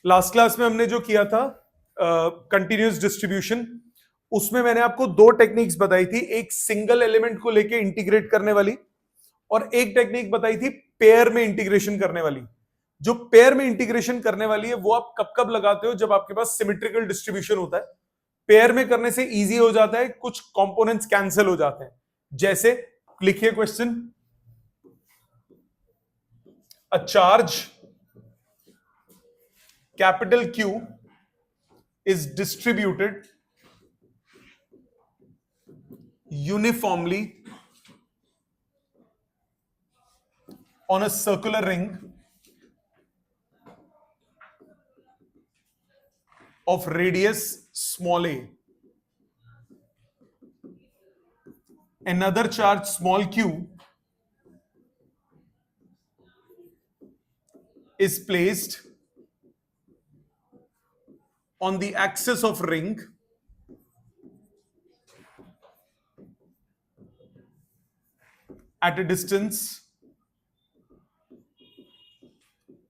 Last class में हमने जो किया था कंटिन्यूअस डिस्ट्रीब्यूशन, उसमें मैंने आपको दो टेक्निक्स बताई थी, एक सिंगल एलिमेंट को लेके इंटीग्रेट करने वाली और एक टेक्निक बताई थी पेयर में इंटीग्रेशन करने वाली। जो पेयर में इंटीग्रेशन करने वाली है वो आप कब कब लगाते हो, जब आपके पास सिमेट्रिकल डिस्ट्रीब्यूशन होता है। पेयर में करने से इजी हो जाता है, कुछ कंपोनेंट्स कैंसिल हो जाते हैं। जैसे लिखिए question, a charge capital Q is distributed uniformly on a circular ring of radius small a. Another charge small q is placed on the axis of ring at a distance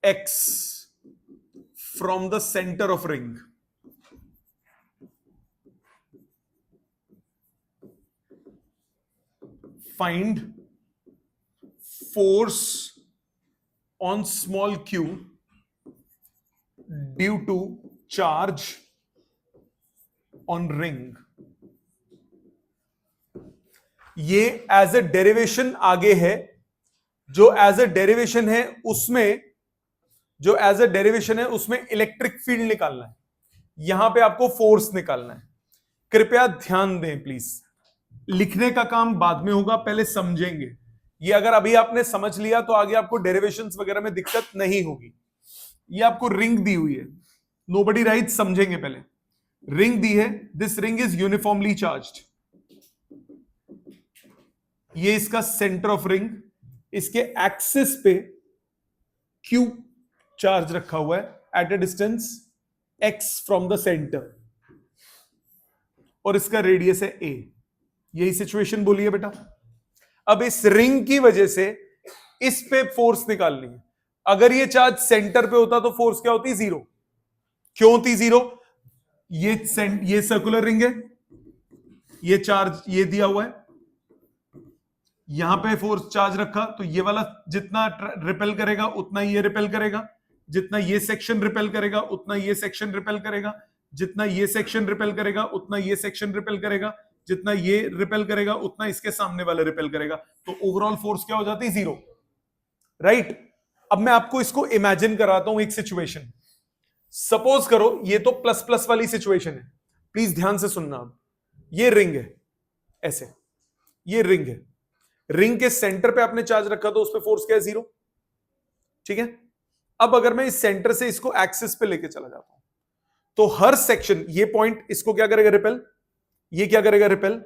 x from the center of ring. Find force on small q due to charge on ring. ये as a derivation आगे है, जो as a derivation है उसमें electric field निकालना है, यहां पे आपको फोर्स निकालना है। कृपया ध्यान दें प्लीज, लिखने का काम बाद में होगा, पहले समझेंगे। ये अगर अभी आपने समझ लिया तो आगे आपको डेरिवेशंस वगैरह में दिक्कत नहीं होगी। ये आपको रिंग दी हुई है, नोबडी राइट, समझेंगे पहले। रिंग दी है, this ring is uniformly charged, ये इसका सेंटर ऑफ रिंग, इसके एक्सिस पे Q चार्ज रखा हुआ है at a distance x from the centre, और इसका रेडियस है a। यही सिचुएशन बोली है बेटा। अब इस रिंग की वजह से इस पे फोर्स निकालनी है। अगर ये चार्ज सेंटर पे होता तो फोर्स क्या होती? जीरो। क्यों होती जीरो? ये सर्कुलर रिंग है, ये चार्ज ये दिया हुआ है, यहां पे फोर्स चार्ज रखा, तो ये वाला जितना रिपेल करेगा उतना ये रिपेल करेगा, जितना ये सेक्शन रिपेल करेगा उतना ये सेक्शन रिपेल करेगा, जितना ये सेक्शन रिपेल करेगा उतना ये सेक्शन रिपेल करेगा, जितना ये रिपेल करेगा उतना इसके सामने वाला रिपेल करेगा। तो ओवरऑल फोर्स क्या हो जाती है? जीरो। राइट। अब मैं आपको इसको इमेजिन कराता हूं एक सिचुएशन। सपोज करो ये तो प्लस प्लस वाली सिचुएशन है, प्लीज ध्यान से सुनना। अब ये रिंग है, ऐसे ये रिंग है, रिंग के सेंटर पे आपने चार्ज रखा तो उस पे फोर्स क्या है? जीरो। ठीक है। अब अगर मैं इस सेंटर से इसको एक्सिस पे लेके चला जाता हूं तो हर सेक्शन, ये पॉइंट इसको क्या करेगा? रिपेल। ये क्या करेगा? रिपेल।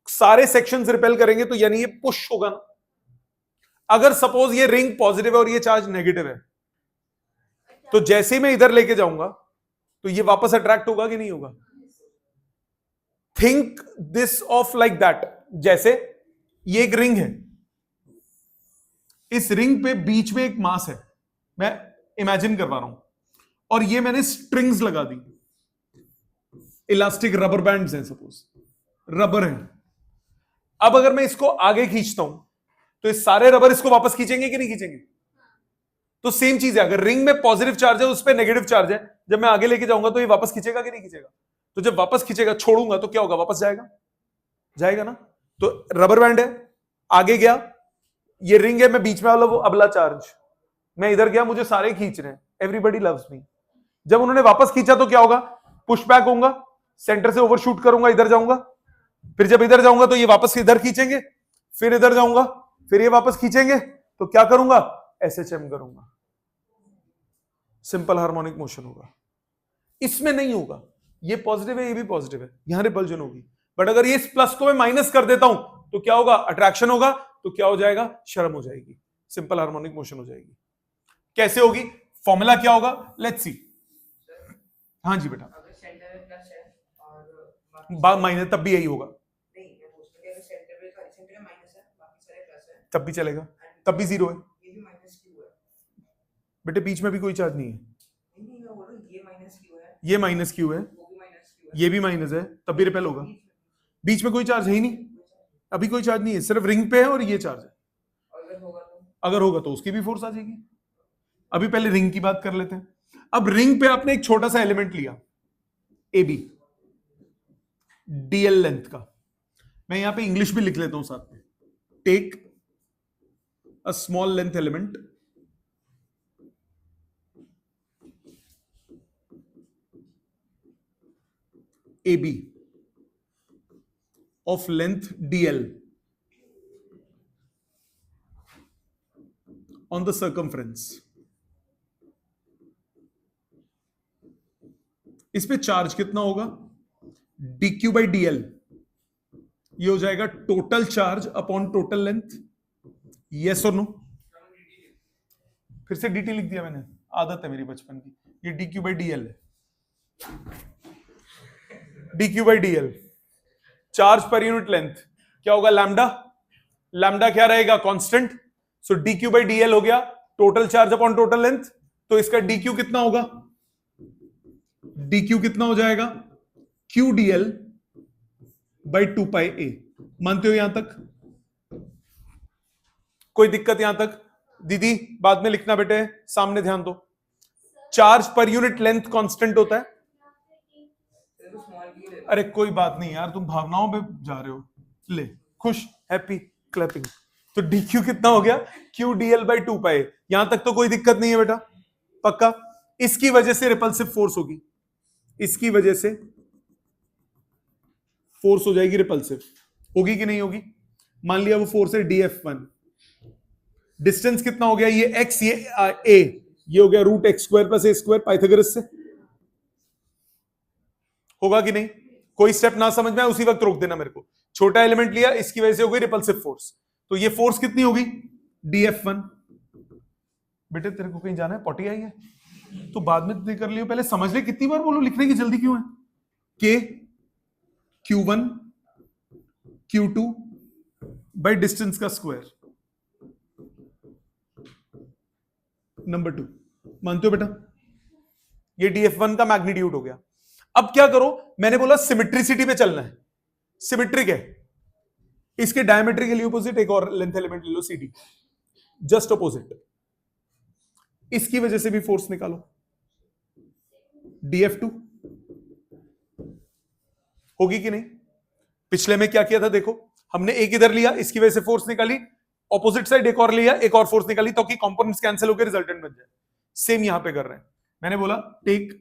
सारे सेक्शंस रिपेल करेंगे, तो यानी ये पुश होगा ना। अगर सपोज ये रिंग पॉजिटिव है और ये चार्ज नेगेटिव है, तो जैसे ही मैं इधर लेके जाऊंगा तो ये वापस अट्रैक्ट होगा कि नहीं होगा? Think this of like that. जैसे ये एक रिंग है, इस रिंग पे बीच में एक मास है, मैं इमेजिन करवा रहा हूं, और ये मैंने स्ट्रिंग्स लगा दी, इलास्टिक रबर बैंड्स हैं, सपोज रबर है। अब अगर मैं इसको आगे खींचता हूं तो ये सारे रबर इसको वापस खींचेंगे कि नहीं खींचेंगे? तो सेम चीज है, अगर रिंग में पॉजिटिव चार्ज है उस पर नेगेटिव चार्ज है, जब मैं आगे लेके जाऊंगा तो ये वापस खींचेगा कि नहीं खींचेगा? तो जब वापस खींचेगा, छोड़ूंगा तो क्या होगा? वापस जाएगा, जाएगा ना। तो रबर बैंड है, आगे गया, ये रिंग है, मैं बीच में वाला वो अगला चार्ज, मैं इधर गया, मुझे सारे खींच रहे हैं, एवरीबॉडी लव्स मी। जब उन्होंने वापस खींचा तो क्या होगा? पुश बैक होऊंगा, सेंटर से ओवरशूट करूंगा, इधर जाऊंगा, फिर जब इधर जाऊंगा तो ये वापस इधर खींचेंगे, फिर इधर जाऊंगा, फिर ये वापस खींचेंगे, तो क्या करूंगा? SHM करूंगा, सिंपल हार्मोनिक मोशन होगा। इसमें नहीं होगा, ये पॉजिटिव है ये भी पॉजिटिव है, यहां रिपल्जन होगी। बट अगर ये इस प्लस को मैं माइनस कर देता हूं तो क्या होगा? अट्रैक्शन होगा, तो क्या हो जाएगा? शर्म हो जाएगी, सिंपल हार्मोनिक मोशन हो जाएगी। कैसे होगी? फॉर्मूला क्या होगा? Let's see. हाँ जी बेटा, माइनस तब भी यही होगा, तब भी चलेगा, तब भी जीरो है बेटे, बीच में भी कोई चार्ज नहीं है। ये माइनस क्यू है, ये भी माइनस है, तब भी रिपेल होगा। बीच में कोई चार्ज है ही नहीं, अभी कोई चार्ज नहीं है, सिर्फ रिंग पे है और ये चार्ज है। अगर होगा तो उसकी भी फोर्स आ जाएगी। अभी पहले रिंग की बात कर लेते हैं। अब रिंग पे आपने एक छोटा सा एलिमेंट लिया ए बी, डीएल लेंथ का। मैं यहां पे इंग्लिश भी लिख लेता हूं साथ में। Take a small length element A B of length dl on the circumference। इस पे चार्ज कितना होगा? dq by dl, ये हो जाएगा total charge upon total length. Yes और नो? फिर से dt लिख दिया मैंने, आदत है मेरी बचपन की। ये dq by dl है, dq by dl charge per unit length क्या होगा? लैम्डा। लैम्डा क्या रहेगा? Constant. So dq by dl हो गया total charge upon total length. तो इसका dq कितना होगा? dq कितना हो जाएगा? q dl by 2 pi a। मानते हो यहां तक? कोई दिक्कत यहां तक? दीदी बाद में लिखना बेटे, सामने ध्यान दो। Charge per unit length constant होता है। अरे कोई बात नहीं यार, तुम भावनाओं में जा रहे हो। ले, खुश, हैप्पी, क्लैपिंग। तो dq कितना हो गया? q dl by 2 pi। यहां तक तो कोई दिक्कत नहीं है बेटा, पक्का? इसकी वजह से रिपल्सिव फोर्स होगी, इसकी वजह से फोर्स हो जाएगी रिपल्सिव। होगी कि नहीं होगी? मान लिया वो फोर्स है df1। डिस्टेंस कितना हो गया? ये x, ये a, ये हो गया root x square plus a square Pythagoras से। होगा कि नहीं? कोई स्टेप ना समझ में आए उसी वक्त रोक देना मेरे को। छोटा एलिमेंट लिया, इसकी वजह से हो गई रिपल्सिव फोर्स। तो ये फोर्स कितनी होगी? df1। बेटे तेरे को कहीं जाना है, पॉटी आई है तो बाद में कर लियो, पहले समझ ले। कितनी बार बोलो, लिखने की जल्दी क्यों है? k q1 q2 by distance का स्क्वायर नंबर 2। मानते हो बेटा? ये df1 का मैग्नीट्यूड हो गया। अब क्या करो? मैंने बोला सिमेट्रिसिटी पे चलना है, सिमेट्रिक है। इसके डायमेट्रिकली अपोजिट एक और लेंथ एलिमेंट ले लो CD, जस्ट अपोजिट। इसकी वजह से भी फोर्स निकालो, df2। होगी कि नहीं? पिछले में क्या किया था देखो, हमने एक इधर लिया, इसकी वजह से फोर्स निकाली, ऑपोजिट साइड एक और लिया, एक और फोर्स निकाली, ताकि कंपोनेंट्स कैंसिल होकर रिजल्टेंट बन जाए। सेम यहां पे कर रहे हैं। मैंने बोला take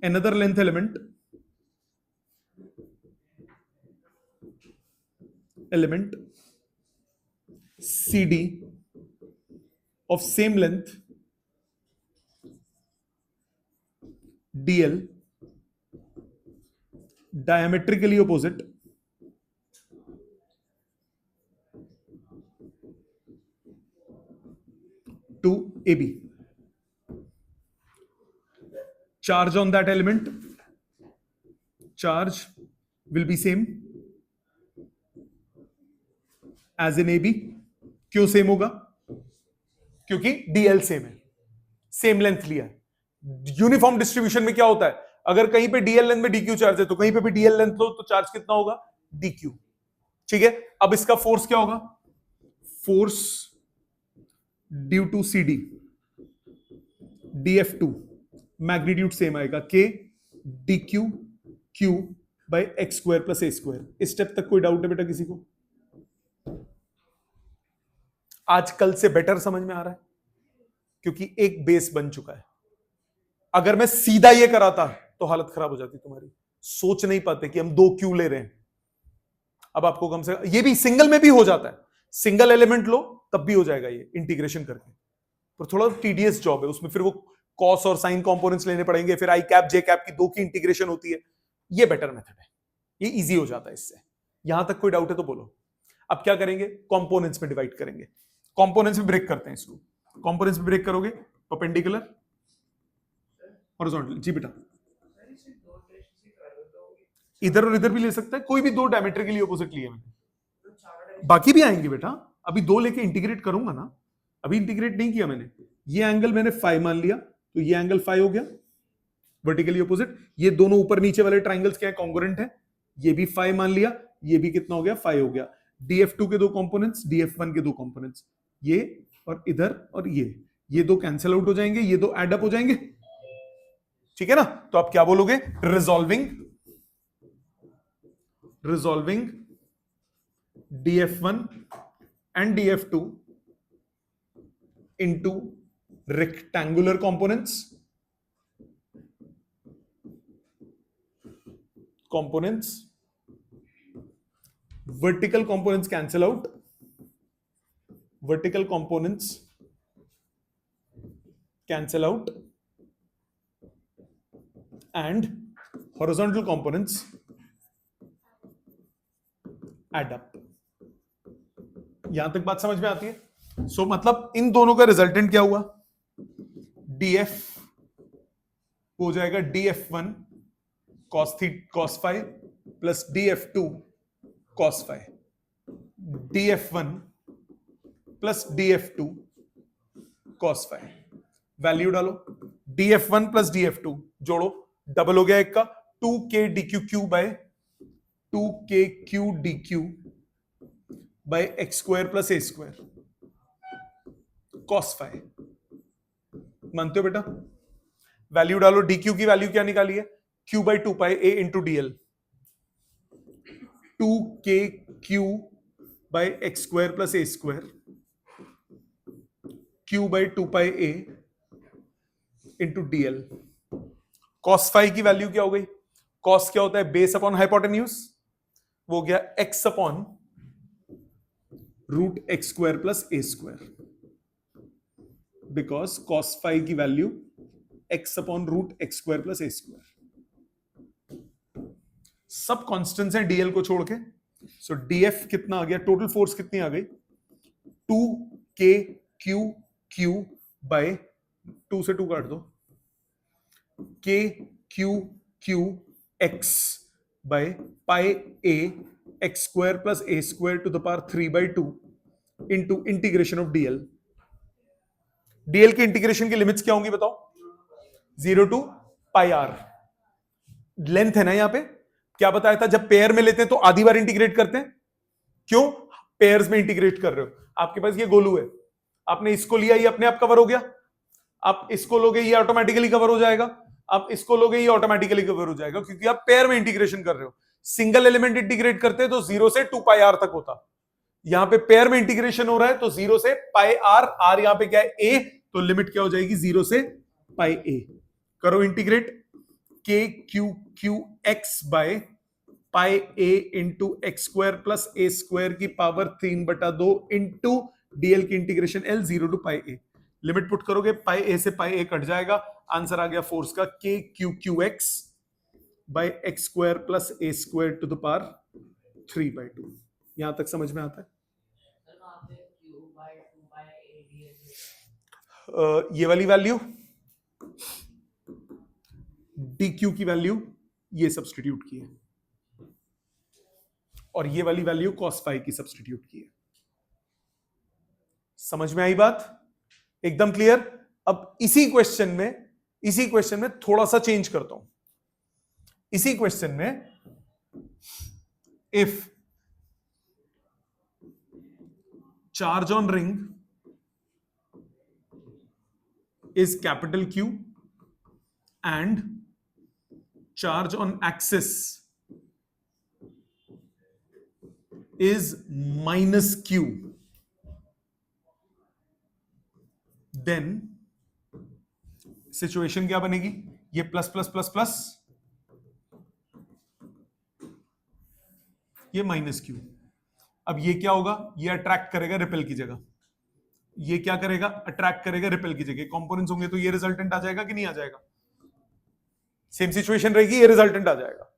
another length element CD of same length DL diametrically opposite to AB। Charge on that element, charge will be same as in AB। क्यों सेम होगा? क्योंकि DL सेम है, सेम लेंथ लिया है। यूनिफॉर्म डिस्ट्रीब्यूशन में क्या होता है? अगर कहीं पे DL लेंथ में DQ चार्ज है तो कहीं पे भी DL लेंथ लो तो चार्ज कितना होगा? DQ। ठीक है, अब इसका फोर्स क्या होगा? Force due to CD df2 magnitude same आएगा, k dq q by x square plus a square. इस स्टेप तक कोई डाउट है बेटा किसी को? आज कल से बेटर समझ में आ रहा है, क्योंकि एक बेस बन चुका है। अगर मैं सीधा ये कराता तो हालत खराब हो जाती तुम्हारी। सोच नहीं पाते कि हम 2 क्यू ले रहे हैं। अब आपको कम से कम ये भी सिंगल में भी हो जाता है, सिंगल एलिमेंट लो तब भी हो जाएगा ये इंटीग्रेशन करके, पर थोड़ा टीडियस जॉब है उसमें। फिर वो कॉस और साइन कंपोनेंट्स लेने पड़ेंगे, फिर आई कैप जे कैप की 2 की इंटीग्रेशन होती है। ये बेटर मेथड है, ये इजी हो जाता है इससे। यहां तक कोई डाउट है तो बोलो। अब क्या करेंगे? कंपोनेंट्स में डिवाइड करेंगे। कंपोनेंट्स में ब्रेक करते हैं इसको। कंपोनेंट्स में ब्रेक करोगे, परपेंडिकुलर, हॉरिजॉन्टल। जी बेटा, इधर और इधर भी ले सकता है, कोई भी 2 डायमेट्रिकली ऑपोजिट लिए मैंने, बाकी भी आएंगे बेटा। अभी 2 लेके इंटीग्रेट करूंगा ना, अभी इंटीग्रेट नहीं किया मैंने। ये एंगल मैंने फाई मान लिया, तो ये एंगल फाई हो गया, वर्टिकली ऑपोजिट। ये दोनों ऊपर नीचे वाले ट्राइंगल्स क्या है, कॉन्ग्रुएंट है। ये भी फाइव मान लिया, ये भी कितना हो गया, 5 हो गया। DF2 के दो कंपोनेंट्स, DF1 के दो कंपोनेंट्स, ये और इधर और ये दो कैंसिल आउट हो जाएंगे, ये दो एड अप हो जाएंगे, ठीक है ना। तो आप क्या बोलोगे, resolving DF1 and DF2 into rectangular components vertical components cancel out, and horizontal components add up। यहां तक बात समझ में आती है। सो मतलब इन दोनों का रिजल्टेंट क्या हुआ, DF हो जाएगा DF1 cos 5 plus DF2 cos 5, DF1 plus DF2 cos 5। Value डालो, DF1 प्लस DF2 जोड़ो, डबल हो गया एक का, 2k dq by 2kq dq by x square plus a square cos 5। मानते हो बेटा, वैल्यू डालो, dq की वैल्यू क्या निकाली है, q by 2 pi a into dl, 2kq by x square plus a square q by 2 pi a into dl। cos 5 की value क्या हो गई, cos क्या होता है, बेस अपॉन हाइपोटेन्यूज, वो हो गया x upon root x square plus a square, because cos 5 की value x upon root x square plus a square. सब कांस्टेंट्स हैं dl को छोड़ के। सो df कितना आ गया, टोटल फोर्स कितनी आ गई, 2kq बाय 2 से 2 काट दो, kq x by pi a x square plus a square to the power 3/2 into integration of dl। dl की इंटीग्रेशन की लिमिट्स क्या होंगी बताओ, 0 टू पाई r। लेंथ है ना यहां पे, क्या बताया था, जब पेयर में लेते हैं तो आधी बार इंटीग्रेट करते हैं, क्यों, पेयर्स में इंटीग्रेट कर रहे हो। आपके पास ये गोलू है, आपने इसको लिया, ये अपने आप कवर हो गया, आप इसको लोगे ये ऑटोमेटिकली कवर हो जाएगा, आप इसको लोगे ये ऑटोमेटिकली कवर हो जाएगा, क्योंकि आप पेयर में इंटीग्रेशन कर रहे हो। सिंगल एलिमेंट इंटीग्रेट करते हैं तो 0 से 2 पाई r तक होता, यहां पे पेयर में इंटीग्रेशन हो रहा है तो 0 से पाई r यहां पे क्या है a, तो लिमिट क्या हो जाएगी 0 से पाई a। करो integrate, kq by pi a into x square plus a square की पावर 3/2 इंटू dl की integration l 0 to pi a। Limit put करोगे, पाई a से पाई a कट जाएगा, आंसर आ गया फोर्स का kqqx by x square plus a square to the power 3/2। यहां तक समझ में आता है। ये वाली वैल्यू dq की वैल्यू ये सब्स्टिट्यूट की है, और ये वाली वैल्यू cos 5 की सब्स्टिट्यूट की है। समझ में आई बात, एकदम क्लियर। अब इसी क्वेश्चन में थोड़ा सा चेंज करता हूं। इसी क्वेश्चन में if charge on ring is capital Q and charge on axis is minus Q, then situation क्या बनेगी, ये प्लस प्लस प्लस प्लस, ये माइनस Q। अब ये क्या होगा, ये अट्रैक्ट करेगा रिपेल की जगह, ये क्या करेगा, अट्रैक्ट करेगा रिपेल की जगह। कंपोनेंट्स होंगे तो ये रिजल्टेंट आ जाएगा कि नहीं आ जाएगा, सेम सिचुएशन रहेगी, ये रिजल्टेंट आ जाएगा,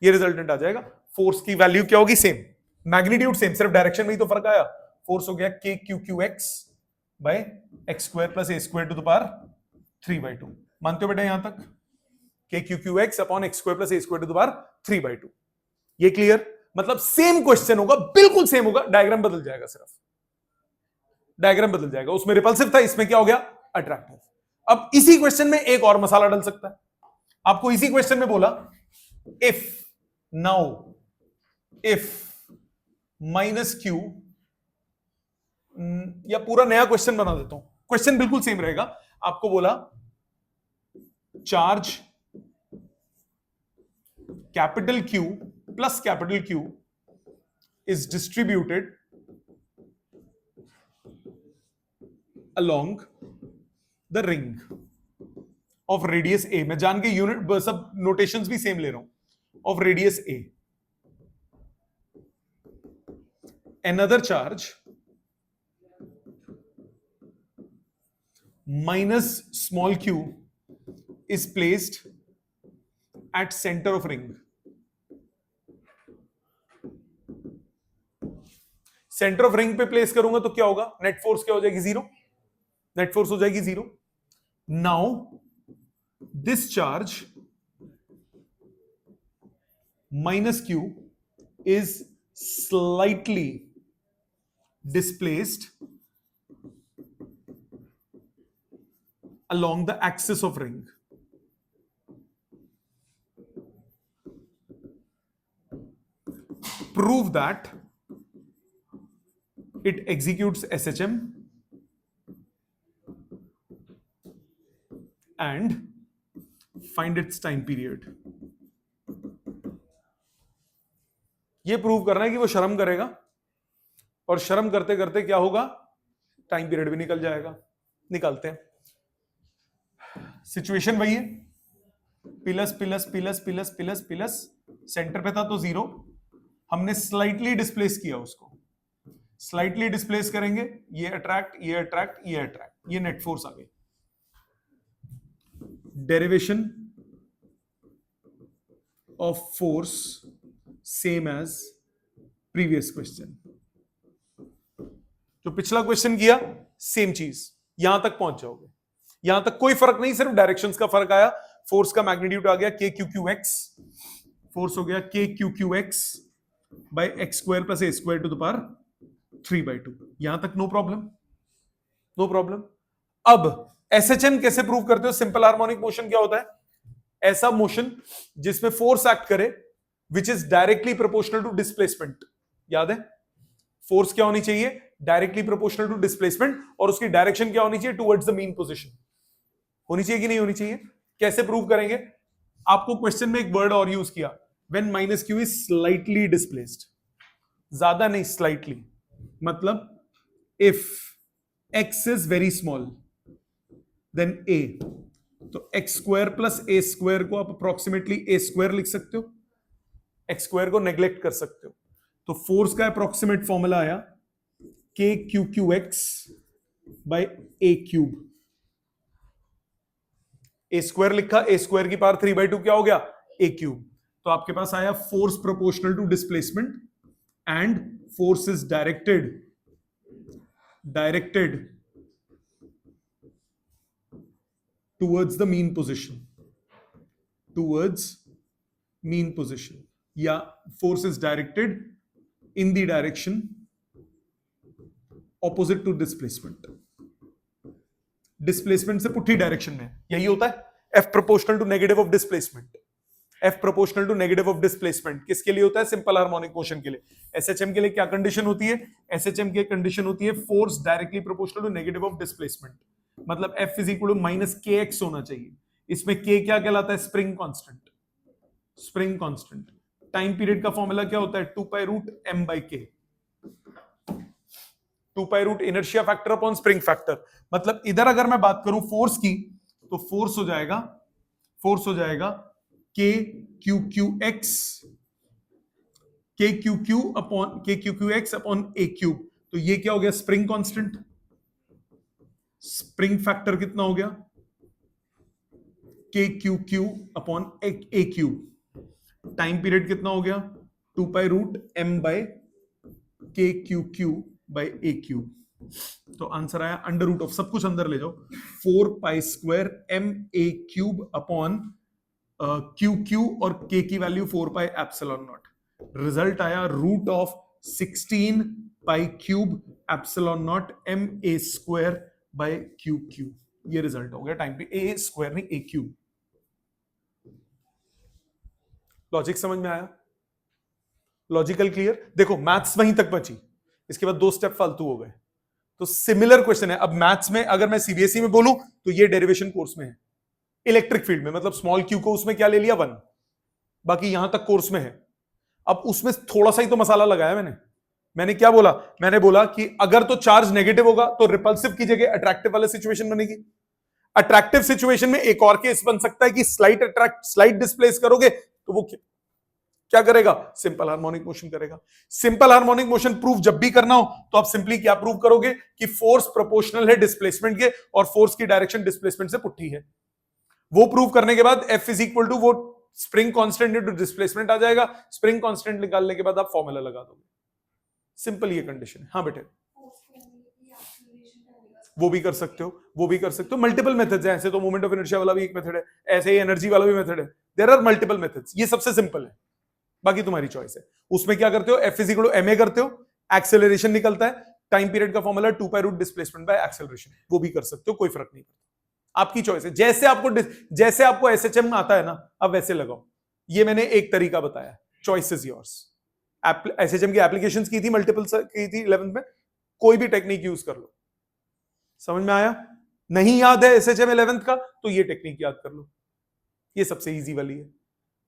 ये रिजल्टेंट आ जाएगा। फोर्स की वैल्यू क्या होगी, सेम, मैग्नीट्यूड सेम, सिर्फ डायरेक्शन में ही तो फर्क आया। फोर्स हो गया kqqx by x square plus a square to the power 3/2। मानते हो बेटा यहां तक, kqqx upon x square plus a square to the power 3/2। ये क्लियर, मतलब सेम क्वेश्चन होगा, बिल्कुल सेम होगा, डायग्राम बदल जाएगा, सिर्फ डायग्राम बदल जाएगा। उसमें रिपल्सिव था, इसमें क्या हो गया, अट्रैक्टिव। अब इसी क्वेश्चन में एक और मसाला डल सकता है, आपको इसी क्वेश्चन में बोला if now if minus Q, या पूरा नया क्वेश्चन बना देता हूं, क्वेश्चन बिल्कुल सेम रहेगा। आपको बोला charge capital Q plus capital Q is distributed along the ring of radius A। मैं जान के यूनिट सब नोटेशंस भी सेम ले रहा हूं। of radius A, another charge minus small q is placed at center of ring। Centre of ring पे place करूंगा तो क्या होगा, नेट फोर्स क्या हो जाएगी, जीरो। नेट फोर्स हो जाएगी zero. Now this charge minus q is slightly displaced along the axis of ring। Prove that it executes SHM and find its time period। ये प्रूव करना है कि वो शर्म करेगा, और शर्म करते करते क्या होगा, टाइम पीरियड भी निकल जाएगा। निकालते हैं। सिचुएशन वही है, plus plus plus plus plus plus, centre पे था तो जीरो, हमने स्लाइटली डिस्प्लेस किया उसको। स्लाइटली डिस्प्लेस करेंगे, ये अट्रैक्ट, ये अट्रैक्ट, ये अट्रैक्ट, ये नेट फोर्स आ गई। Derivation of force same as previous question. जो पिछला क्वेश्चन किया सेम चीज, यहां तक पहुंच जाओगे। यहां तक कोई फर्क नहीं, सिर्फ डायरेक्शंस का फर्क आया। फोर्स का मैग्नीट्यूड आ गया k q q x, force हो गया k q q x by x square plus a square to the power 3/2। यहां तक नो प्रॉब्लम, नो प्रॉब्लम। अब एसएचएम कैसे प्रूव करते हो? सिंपल हार्मोनिक मोशन क्या होता है? ऐसा मोशन जिसमें फोर्स एक्ट करे which is directly proportional to displacement. याद है फोर्स क्या होनी चाहिए? डायरेक्टली प्रोपोर्शनल टू डिस्प्लेसमेंट, और उसकी डायरेक्शन क्या होनी चाहिए? Towards the mean position. होनी चाहिए कि नहीं होनी चाहिए? कैसे प्रूव करेंगे? आपको क्वेश्चन में एक वर्ड और यूज किया, when minus q is slightly displaced. ज्यादा नहीं, स्लाइटली। मतलब if x is very small then a, तो x square plus a square को आप अप्रोक्सीमेटली ए स्क्वायर लिख सकते हो, एक्स स्क्वायर को नेग्लेक्ट कर सकते हो। तो फोर्स का अप्रोक्सीमेट फॉर्मूला आया K q q x by a cube. A square लिखा, ए स्क्वायर की पावर 3/2 क्या हो गया? A cube. तो आपके पास आया force proportional to displacement and force is directed towards the mean position, towards mean position, या force is directed in the direction opposite to displacement. Displacement से पुट्ठी डायरेक्शन में, यही होता है F proportional to negative of displacement. F proportional to negative of displacement किसके लिए होता है? सिंपल हार्मोनिक मोशन के लिए। एसएचएम के लिए क्या कंडीशन होती है? एसएचएम की कंडीशन होती है force directly proportional to negative of displacement, मतलब F is equal to minus K x होना चाहिए। इसमें के क्या कहलाता है? Spring constant. Spring constant. Time period का फॉर्मूला क्या होता है? 2π√m/k। 2π inertia factor upon spring factor. मतलब इधर अगर मैं बात करूं फोर्स की, तो फोर्स हो जाएगा के क्यू क्यू एक्स अपॉन ए क्यूब। तो ये क्या हो गया? Spring constant. स्प्रिंग फैक्टर कितना हो गया? के क्यू क्यू अपॉन ए क्यूब। टाइम पीरियड कितना हो गया? 2π/m/k Q Q by a cube. तो आंसर आया अंडर रूट ऑफ, सब कुछ अंदर ले जाओ, 4π² m/a³ अपॉन क्यू क्यू और के की वैल्यू 4πε0। रिजल्ट आया root of 16π³ ε0 ma² by q q. ये रिजल्ट हो गया टाइम पे, ए स्क्वायर नहीं ए क्यूब। लॉजिक समझ में आया? Logical clear? देखो मैथ्स वहीं तक बची, इसके बाद 2 स्टेप फालतू हो गए। तो सिमिलर क्वेश्चन है। अब मैथ्स में अगर मैं सीबीएसई में बोलूं तो ये डेरिवेशन कोर्स में है, इलेक्ट्रिक फील्ड में, मतलब स्मॉल क्यू को उसमें क्या ले लिया 1, बाकी यहां तक कोर्स में है। अब उसमें थोड़ा सा ही तो मसाला लगाया मैंने क्या बोला? मैंने बोला कि अगर तो चार्ज नेगेटिव होगा तो रिपल्सिव की जगह अट्रैक्टिव वाला सिचुएशन बनेगी। अट्रैक्टिव सिचुएशन में एक और केस बन सकता है कि स्लाइट डिस्प्लेस करोगे तो वो क्या करेगा? सिंपल हार्मोनिक मोशन करेगा। सिंपल हार्मोनिक मोशन प्रूव जब भी करना हो तो आप सिंपली क्या प्रूव करोगे कि फोर्स प्रोपोर्शनल है डिस्प्लेसमेंट के और फोर्स की डायरेक्शन डिस्प्लेसमेंट से पुट्ठी है। वो प्रूव करने के बाद F इज इक्वल टू वो स्प्रिंग कांस्टेंट इनटू डिस्प्लेसमेंट आ जाएगा। स्प्रिंग कांस्टेंट निकालने के बाद आप फॉर्मूला लगा दोगे। सिंपल ये कंडीशन है। हाँ बेटे, वो भी कर सकते हो, वो भी कर सकते हो। मल्टीपल मेथड्स हैं ऐसे तो। मोमेंट ऑफ इनर्शिया वाला भी एक मेथड है, ऐसे ही एनर्जी वाला भी मेथड है। There are multiple methods. ये सबसे सिंपल है, बाकी तुम्हारी चॉइस है। उसमें क्या करते हो? F is equal to ma करते हो, एक्सेलरेशन निकलता है, टाइम पीरियड का formula 2 pi root displacement by acceleration. वो भी कर सकते हो, कोई फर्क नहीं पड़ता, आपकी चॉइस है। जैसे आपको SHM आता है ना, अब वैसे लगाओ। ये मैंने एक तरीका बताया, चॉइस इज योर्स। SHM की एप्लीकेशंस की थी, मल्टीपल की थी 11th में, कोई भी टेक्निक यूज कर लो। समझ में आया? नहीं याद है SHM 11th का तो ये टेक्निक याद कर लो, ये सबसे इजी वाली है,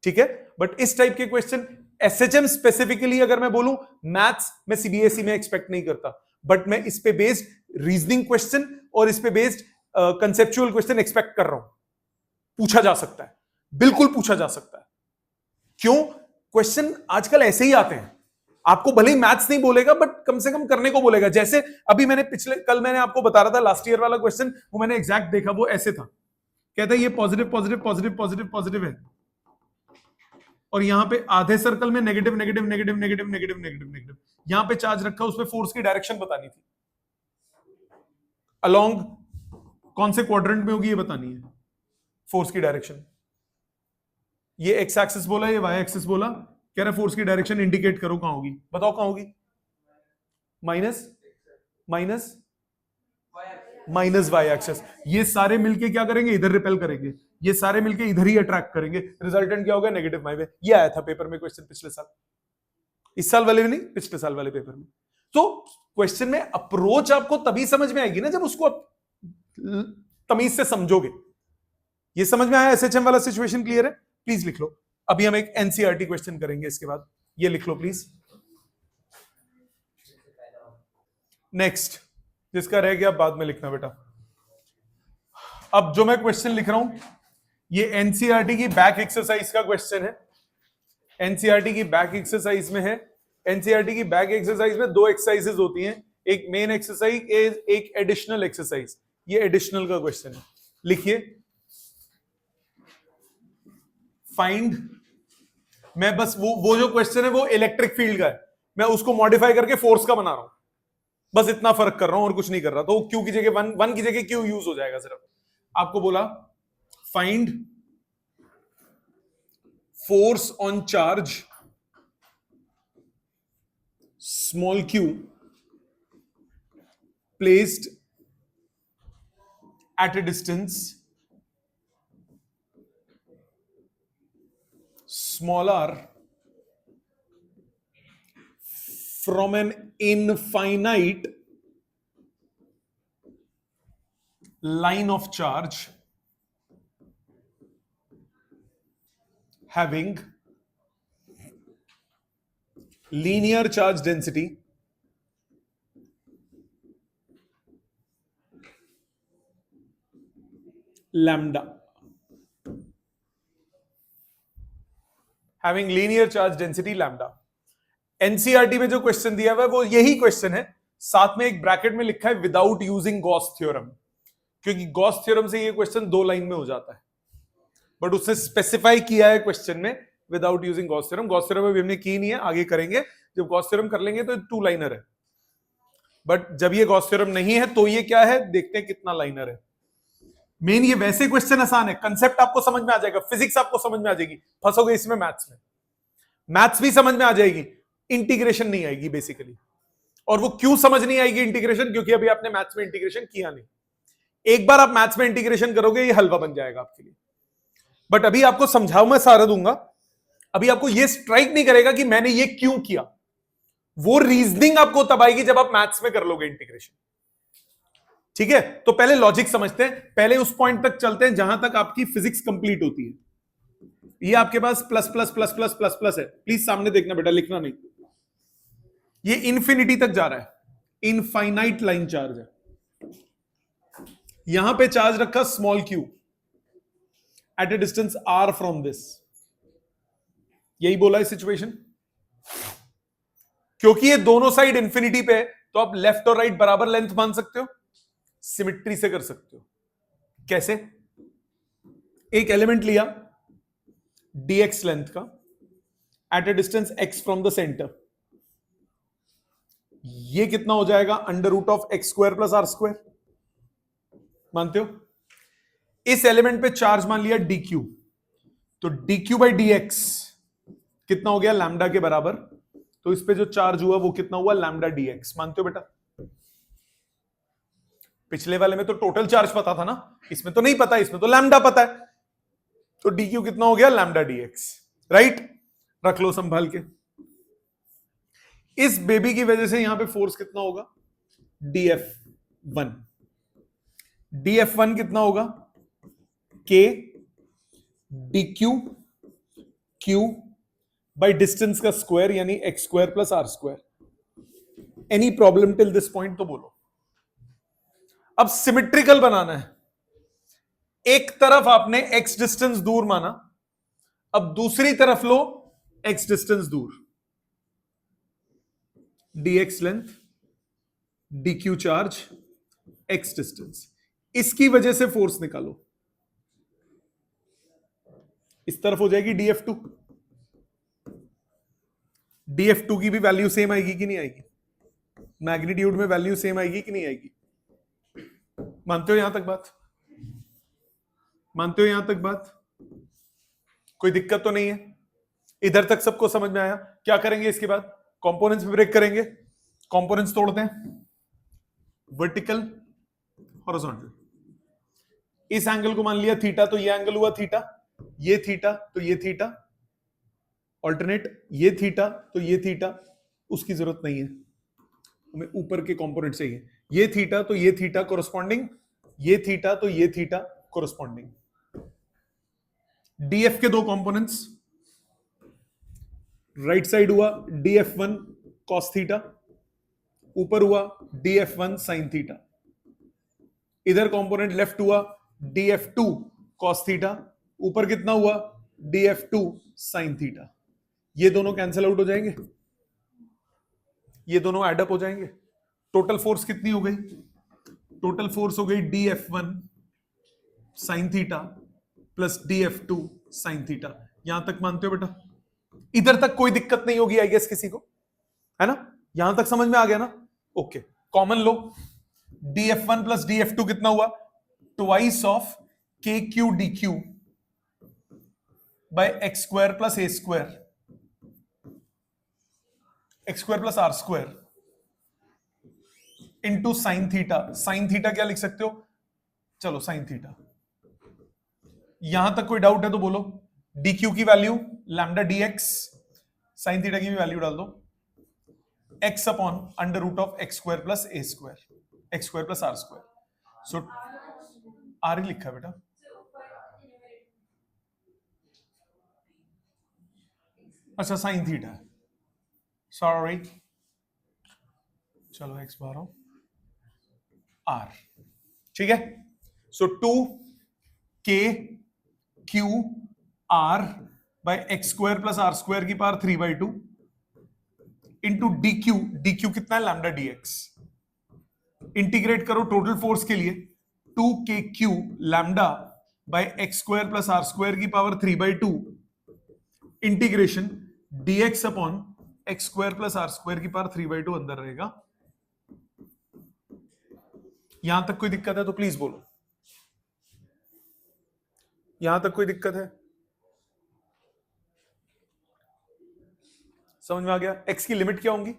ठीक है। बट इस टाइप के क्वेश्चन SHM स्पेसिफिकली अगर मैं बोलूं, मैथ्स में सीबीएसई में एक्सपेक्ट नहीं करता, बट मैं इस पे बेस्ड रीजनिंग क्वेश्चन और इस पे बेस्ड कंसेप्चुअल क्वेश्चन एक्सपेक्ट कर रहा हूं। पूछा जा सकता है, बिल्कुल पूछा जा सकता है। क्यों? क्वेश्चन आजकल ऐसे ही आते हैं, आपको भले ही मैथ्स नहीं बोलेगा बट कम से कम करने को बोलेगा। जैसे अभी मैंने कल मैंने आपको बता रहा था लास्ट ईयर वाला क्वेश्चन, वो मैंने एग्जैक्ट देखा, वो ऐसे था, कहता है ये positive positive positive positive positive है और यहां पे आधे सर्कल में negative negative negative negative negative negative negative, यहां पे चार्ज रखा, उसमें फोर्स की डायरेक्शन बतानी थी, अलोंग कौन से क्वाड्रेंट में होगी ये बतानी है फोर्स की डायरेक्शन। ये एक्स एक्सिस बोला, ये वाई एक्सिस बोला, कह रहा फोर्स की डायरेक्शन इंडिकेट करो कहां होगी, बताओ कहां होगी? Minus minus minus y axis. ये सारे मिलके क्या करेंगे? इधर रिपेल करेंगे, ये सारे मिलके इधर ही अट्रैक्ट करेंगे, रिजल्टेंट क्या होगा? नेगेटिव वाई वे। ये आया था पेपर में क्वेश्चन पिछले साल, इस साल वाले में नहीं, पिछले साल वाले पेपर में। तो क्वेश्चन में अप्रोच आपको तभी समझ में आएगी ना जब उसको तमीज से समझोगे। ये समझ में आया? एसएचएम वाला सिचुएशन क्लियर है? प्लीज लिख लो। अभी हम एक एनसीईआरटी क्वेश्चन करेंगे इसके बाद, ये लिख लो प्लीज। नेक्स्ट, जिसका रह गया बाद में लिखना बेटा। अब जो मैं क्वेश्चन लिख रहा हूं ये एनसीईआरटी की बैक एक्सरसाइज का क्वेश्चन है। एनसीईआरटी की बैक एक्सरसाइज में है। एनसीईआरटी की बैक एक्सरसाइज में 2 एक्सरसाइजेस होती हैं, एक मेन एक्सरसाइज, एक एडिशनल एक्सरसाइज। ये एडिशनल का क्वेश्चन है, लिखिए। फाइंड, मैं बस वो जो क्वेश्चन है वो इलेक्ट्रिक फील्ड का है, मैं उसको मॉडिफाई करके फोर्स का बना रहा हूं, बस इतना फर्क कर रहा हूं और कुछ नहीं कर रहा। तो क्यू की जगह वन की जगह क्यू यूज हो जाएगा सिर्फ। आपको बोला find force on charge small Q placed at a distance smaller from an infinite line of charge having linear charge density lambda, having linear charge density lambda। NCERT में जो question दिया हुआ है वो यही क्वेश्चन है, साथ में एक ब्रैकेट में लिखा है विदाउट यूजिंग गॉस थ्योरम, क्योंकि गॉस थ्योरम से ये क्वेश्चन 2 लाइन में हो जाता है, बट उसने स्पेसिफाई किया है क्वेश्चन में without using Gauss theorem. Gauss theorem अभी हमने की नहीं है, आगे करेंगे। जब गॉस थ्योरम कर लेंगे तो 2 लाइनर है, बट जब ये गॉस थ्योरम नहीं है तो ये क्या है, देखते हैं कितना लाइनर है। मेन ये वैसे क्वेश्चन आसान है, कंसेप्ट आपको समझ में आ जाएगा, फिजिक्स आपको समझ में आ जाएगी, फंसोगे इसमें मैथ्स में, मैथ्स भी समझ में आ जाएगी, इंटीग्रेशन नहीं आएगी बेसिकली। और वो क्यों समझ नहीं आएगी इंटीग्रेशन? क्योंकि अभी आपने मैथ्स में इंटीग्रेशन किया नहीं। एक बार आप मैथ्स में इंटीग्रेशन करोगे ये हलवा बन जाएगा आपके लिए, बट अभी आपको समझाओ मैं सारा दूंगा। अभी आपको ये स्ट्राइक नहीं करेगा कि मैंने ये क्यों किया, वो रीजनिंग आपको तब आएगी जब आप मैथ्स में कर लोगे इंटीग्रेशन। ठीक है, तो पहले लॉजिक समझते हैं, पहले उस पॉइंट तक चलते हैं जहां तक आपकी फिजिक्स कंप्लीट होती है। ये आपके पास plus plus plus plus plus plus है, प्लीज सामने देखना बेटा, लिखना नहीं। ये इंफिनिटी तक जा रहा है, इनफाइनाइट लाइन चार्ज है। यहां पे चार्ज रखा small q at a distance r from this, यही बोला है सिचुएशन। क्योंकि ये दोनों साइड इंफिनिटी पे है तो आप लेफ्ट और राइट बराबर लेंथ मान सकते हो, सिमिट्री से कर सकते हो। कैसे? एक एलिमेंट लिया dx लेंथ का at a distance x from the centre, ये कितना हो जाएगा under root of x square plus r square, मानते हो? इस एलिमेंट पे चार्ज मान लिया dq, तो dq बाई dx कितना हो गया लैम्डा के बराबर, तो इस पे जो चार्ज हुआ वो कितना हुआ लैम्डा dx, मानते हो बेटा? पिछले वाले में तो टोटल चार्ज पता था ना, इसमें तो नहीं पता, इसमें तो लैम्डा पता है, तो dq कितना हो गया लैम्डा dx, राइट? रख लो संभाल के। इस बेबी की वजह से यहां पे फोर्स कितना होगा dF1, dF1 कितना होगा k dq q by distance का स्क्वायर यानी x square plus r square. Any problem till this point तो बोलो। अब सिमिट्रिकल बनाना है, एक तरफ आपने x डिस्टेंस दूर माना, अब दूसरी तरफ लो x डिस्टेंस दूर, dx length dq charge x distance, इसकी वजह से फोर्स निकालो। इस तरफ हो जाएगी dF2, dF2 की भी वैल्यू सेम आएगी कि नहीं आएगी? मैग्नीट्यूड में वैल्यू सेम आएगी कि नहीं आएगी? मानते हो यहां तक बात? मानते हो यहां तक बात? कोई दिक्कत तो नहीं है? इधर तक सबको समझ में आया? क्या करेंगे इसके बाद? कंपोनेंट्स में ब्रेक करेंगे, कंपोनेंट्स तोड़ते हैं, वर्टिकल हॉरिजॉन्टल। इस एंगल को मान लिया थीटा, तो ये एंगल हुआ थीटा, ये थीटा तो ये थीटा, ऑल्टरनेट ये थीटा तो ये थीटा, उसकी जरूरत नहीं है, हमें ऊपर के कंपोनेंट चाहिए। ये थीटा तो ये थीटा कोरस्पॉन्डिंग, ये थीटा तो ये थीटा कोरस्पॉन्डिंग। डीएफ के दो कंपोनेंट्स, राइट साइड हुआ dF1 cos थीटा, ऊपर हुआ dF1 sin थीटा। इधर कंपोनेंट लेफ्ट हुआ dF2 cos थीटा, ऊपर कितना हुआ dF2 sin थीटा। ये दोनों कैंसिल आउट हो जाएंगे, ये दोनों एडअप हो जाएंगे। टोटल फोर्स कितनी हो गई? टोटल फोर्स हो गई dF1 sin theta plus dF2 sin theta. यहां तक मानते हो बेटा? इधर तक कोई दिक्कत नहीं होगी आई गेस किसी को, है ना? यहां तक समझ में आ गया ना? ओके, कॉमन लो, dF1 प्लस dF2 कितना हुआ? Twice of KQ DQ by x square plus a square, x square plus r square into sine theta. Sine theta क्या लिख सकते हो? चलो साइन थीटा। यहां तक कोई डाउट है तो बोलो। dq की value lambda dx, sine theta की भी वैल्यू डाल दो, x upon under root of x square plus a square, x square plus r square. So r ही लिखा बेटा, अच्छा साइन थीटा है, सॉरी, चलो एक्स बार आर, ठीक है। So 2k q r by x square plus r square की पावर 3/2 इंटू dq, dq कितना है लैम्डा dx। इंटीग्रेट करो टोटल फोर्स के लिए, 2kq lambda by x square plus r square की power 3/2 integration dx upon x square plus r square की power 3/2 अंदर रहेगा। यहां तक कोई दिक्कत है तो प्लीज बोलो। यहां तक कोई दिक्कत है? समझ में आ गया? x की लिमिट क्या होंगी?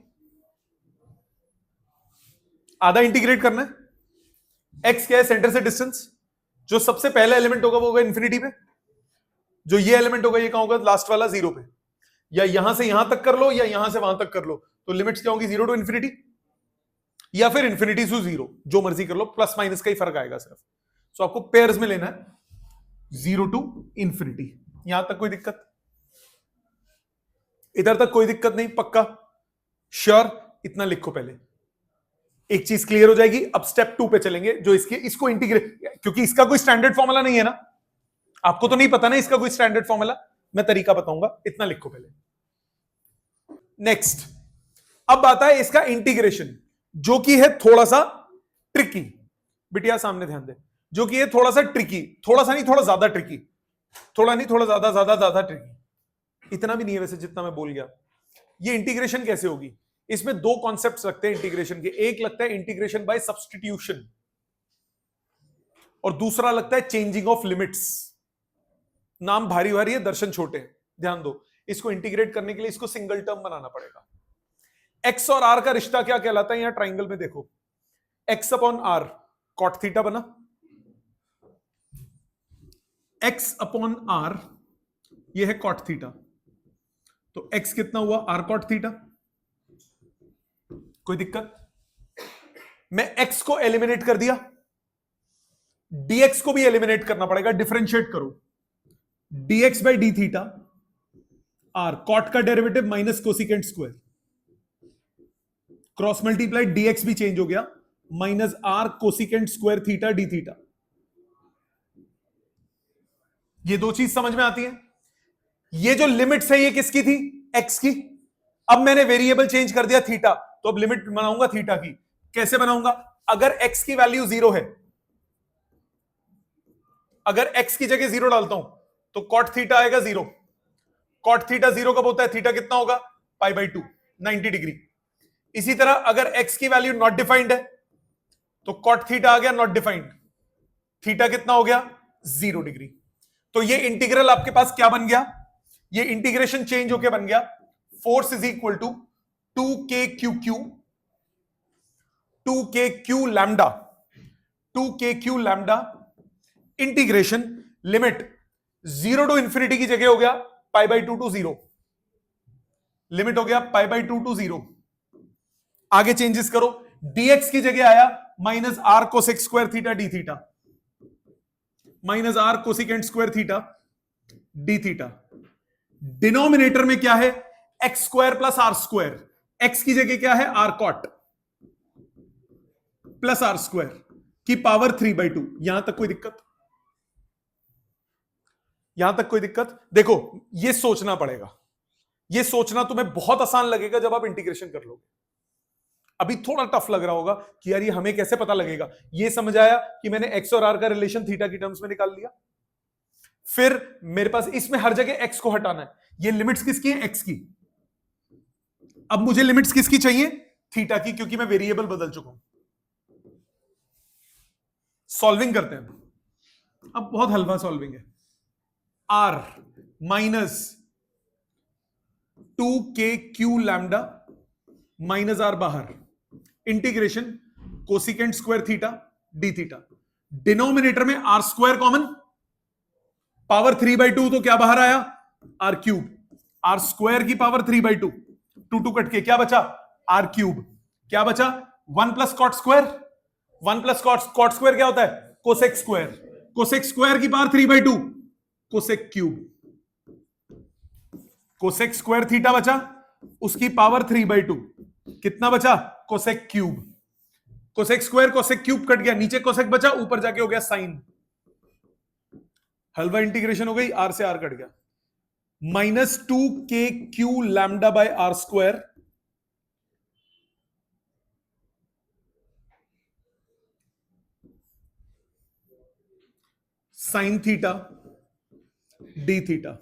आधा इंटीग्रेट करना है। x क्या है? सेंटर से डिस्टेंस। जो सबसे पहला एलिमेंट होगा वो होगा इंफिनिटी पे, जो ये एलिमेंट होगा ये कहां होगा? लास्ट वाला 0 पे। या यहां से यहां तक कर लो या यहां से वहां तक कर लो, तो लिमिट्स क्या होंगी? 0 टू इन्फिनिटी या फिर इन्फिनिटी टू 0, जो मर्जी कर लो, प्लस माइनस का ही फर्क आएगा सिर्फ। सो आपको पेयर्स में लेना है, 0 टू इन्फिनिटी। यहां तक कोई दिक्कत? इधर तक कोई दिक्कत नहीं? पक्का श्योर? इतना लिखो पहले, एक चीज क्लियर हो जाएगी। अब स्टेप 2 पे चलेंगे, जो इसको इंटीग्रेट, क्योंकि इसका कोई स्टैंडर्ड फॉर्मूला नहीं है ना, आपको तो नहीं पता ना इसका कोई स्टैंडर्ड फॉर्मूला, मैं तरीका बताऊंगा, इतना लिखो पहले। नेक्स्ट, अब आता है इसका इंटीग्रेशन, जो कि है थोड़ा सा ट्रिकी। बिटिया सामने ध्यान दे, जो कि है थोड़ा सा ट्रिकी, थोड़ा सा नहीं, थोड़ा ज्यादा ट्रिकी, थोड़ा नहीं, थोड़ा ज्यादा ज्यादा ज्यादा ट्रिकी। इतना भी नहीं है वैसे जितना मैं बोल गया। ये इंटीग्रेशन कैसे होगी? इसमें दो कॉन्सेप्ट्स लगते हैं इंटीग्रेशन के। एक लगता है इंटीग्रेशन बाय सब्स्टिट्यूशन, और दूसरा लगता है चेंजिंग ऑफ लिमिट्स। नाम भारी भारी है, दर्शन छोटे हैं, ध्यान दो। इसको इंटीग्रेट करने के लिए इसको सिंगल टर्म बनाना पड़ेगा। एक्स और आर का रिश्ता क्या कहलाता है? यहां ट्राइंगल में देखो, x upon r cot theta बना, एक्स अपॉन आर ये है कॉट थीटा, तो एक्स कितना हुआ? R cot theta. कोई दिक्कत? मैं एक्स को एलिमिनेट कर दिया, डीएक्स को भी एलिमिनेट करना पड़ेगा, डिफरेंशिएट करो, dx by d theta r, cot का derivative minus cosecant square, cross multiply, dx भी चेंज हो गया, minus r cosecant square theta d theta. ये दो चीज समझ में आती है? ये जो लिमिट्स है ये किसकी थी? एक्स की। अब मैंने वेरिएबल चेंज कर दिया थीटा, तो अब लिमिट बनाऊंगा थीटा की। कैसे बनाऊंगा? अगर एक्स की वैल्यू 0 है, अगर एक्स की जगह 0 डालता हूं तो कॉट थीटा आएगा 0। कॉट थीटा 0 कब होता है? थीटा कितना होगा? Pi by 2, 90 degree. इसी तरह अगर एक्स की वैल्यू नॉट डिफाइंड है तो कॉट थीटा आ गया नॉट डिफाइंड, थीटा कितना हो गया? 0 डिग्री। तो ये इंटीग्रल आपके पास क्या बन गया? ये इंटीग्रेशन चेंज होके बन गया force is equal to 2k lambda, 2k lambda integration limit 0 to infinity की जगह हो गया पाई बाई 2 टू 0, लिमिट हो गया पाई बाई 2 टू 0। आगे चेंजेस करो, dx की जगह आया minus r cosec square theta d theta, minus r cosecant square theta d theta. Denominator में क्या है? X square plus r square, x की जगह क्या है? R cot plus r square की पावर 3/2। यहां तक कोई दिक्कत? यहां तक कोई दिक्कत? देखो ये सोचना पड़ेगा, ये सोचना तुम्हें बहुत आसान लगेगा जब आप इंटीग्रेशन कर लोगे। अभी थोड़ा टफ लग रहा होगा कि यार ये हमें कैसे पता लगेगा। ये समझ आया कि मैंने एक्स और आर का रिलेशन थीटा की टर्म्स में निकाल लिया, फिर मेरे पास इसमें हर जगह एक्स को हटाना है। ये लिमिट्स किसकी है? एक्स की। अब मुझे लिमिट्स किसकी चाहिए? थीटा की, क्योंकि मैं वेरिएबल बदल चुका हूं। सॉल्विंग करते हैं, अब बहुत हलवा सॉल्विंग है। R minus 2k lambda minus r बाहर, integration cosecant square theta d theta. Denominator में आर स्क्वायर कॉमन, पावर 3/2 तो क्या बाहर आया? R cube. आर स्क्वायर की पावर 3/2, 2 कट के क्या बचा? R cube. क्या बचा? 1 plus cot square, 1 plus cot square क्या होता है? Cosec square. कोसेक स्क्वायर की power 3/2, cosec cube. Cosec square theta बचा, उसकी पावर 3/2, कितना बचा? Cosec cube. Cosec square cosec cube cut गया, नीचे कोसेक बचा, ऊपर जाके हो गया साइन। हलवा इंटीग्रेशन हो गई, आर से आर कट गया। Minus 2k lambda by r square sine theta d theta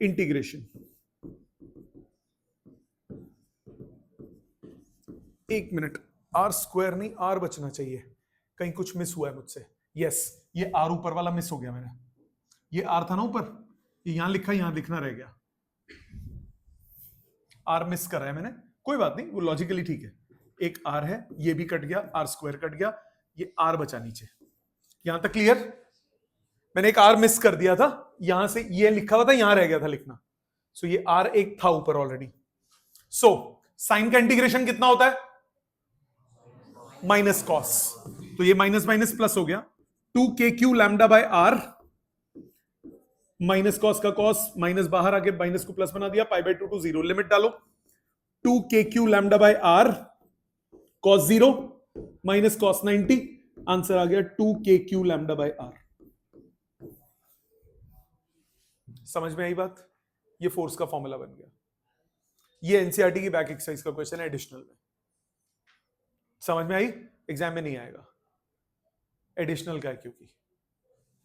integration. एक मिनट, आर स्क्वायर नहीं, आर बचना चाहिए, कहीं कुछ मिस हुआ है मुझसे। यस, ये आर ऊपर वाला मिस हो गया मेरा। ये आर था ना ऊपर, ये यहां लिखा, यहां लिखना रह गया। आर मिस करा है मैंने, कोई बात नहीं, वो लॉजिकली ठीक है। एक आर है, ये भी कट गया, आर स्क्वायर कट गया, ये आर बचा नीचे। यहां तक क्लियर? मैंने एक आर मिस कर दिया था, यहां से ये लिखा हुआ था, यहां रह गया था लिखना। सो ये r एक था ऊपर ऑलरेडी। सो साइन का इंटीग्रेशन कितना होता है? माइनस कॉस, तो ये माइनस माइनस प्लस हो गया, 2k3 lambda by r, minus cos का कॉस माइनस बाहर आके माइनस को प्लस बना दिया, पाई बाय 2 टू 0, लिमिट डालो, 2k3 lambda by r cos 0 minus cos 90, answer आ गया 2k3 लैम्डा बाय r। समझ में आई बात? ये फोर्स का फॉर्मूला बन गया। ये एनसीईआरटी की बैक एक्सरसाइज का क्वेश्चन है एडिशनल में। समझ में आई? एग्जाम में नहीं आएगा, एडिशनल का है क्योंकि,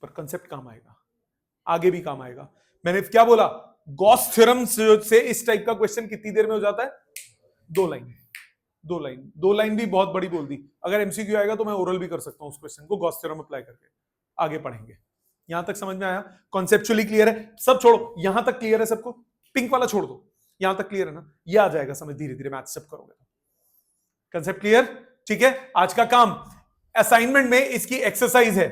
पर कंसेप्ट काम आएगा, आगे भी काम आएगा। मैंने क्या बोला? गॉस थ्योरम से इस टाइप का क्वेश्चन कितनी देर में हो जाता है? 2 लाइन। 2 लाइन भी बहुत बड़ी बोल दी। अगर एमसीक्यू आएगा तो मैं ओरल भी कर सकता हूं उस क्वेश्चन को गॉस थ्योरम अप्लाई करके। आगे पढ़ेंगे। यहां तक समझ में आया? कॉन्सेप्चुअली क्लियर है? सब छोड़ो, यहां तक क्लियर है सबको? पिंक वाला छोड़ दो, यहां तक क्लियर है ना? ये आ जाएगा समझ धीरे धीरे, मैथ सब करोगे। Concept clear? ठीक है, आज का काम असाइनमेंट में इसकी एक्सरसाइज है,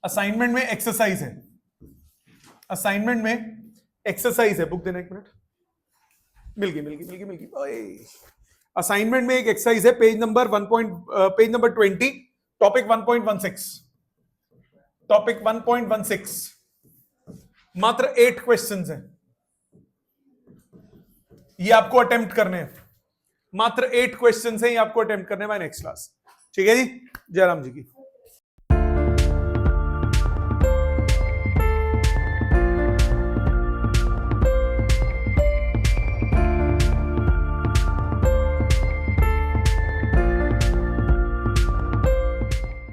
असाइनमेंट में एक्सरसाइज है, असाइनमेंट में एक्सरसाइज है। बुक देना एक मिनट, मिल गई। असाइनमेंट में एक एक्सरसाइज है, पेज नंबर 20, टॉपिक 1.16, टॉपिक 1.16, मात्र 8 क्वेश्चंस हैं, ये आपको अटेम्प्ट करने हैं, मात्र 8 क्वेश्चंस हैं, ये आपको अटेम्प्ट करने हैं बाय नेक्स्ट क्लास। ठीक है जी, जयराम जी की।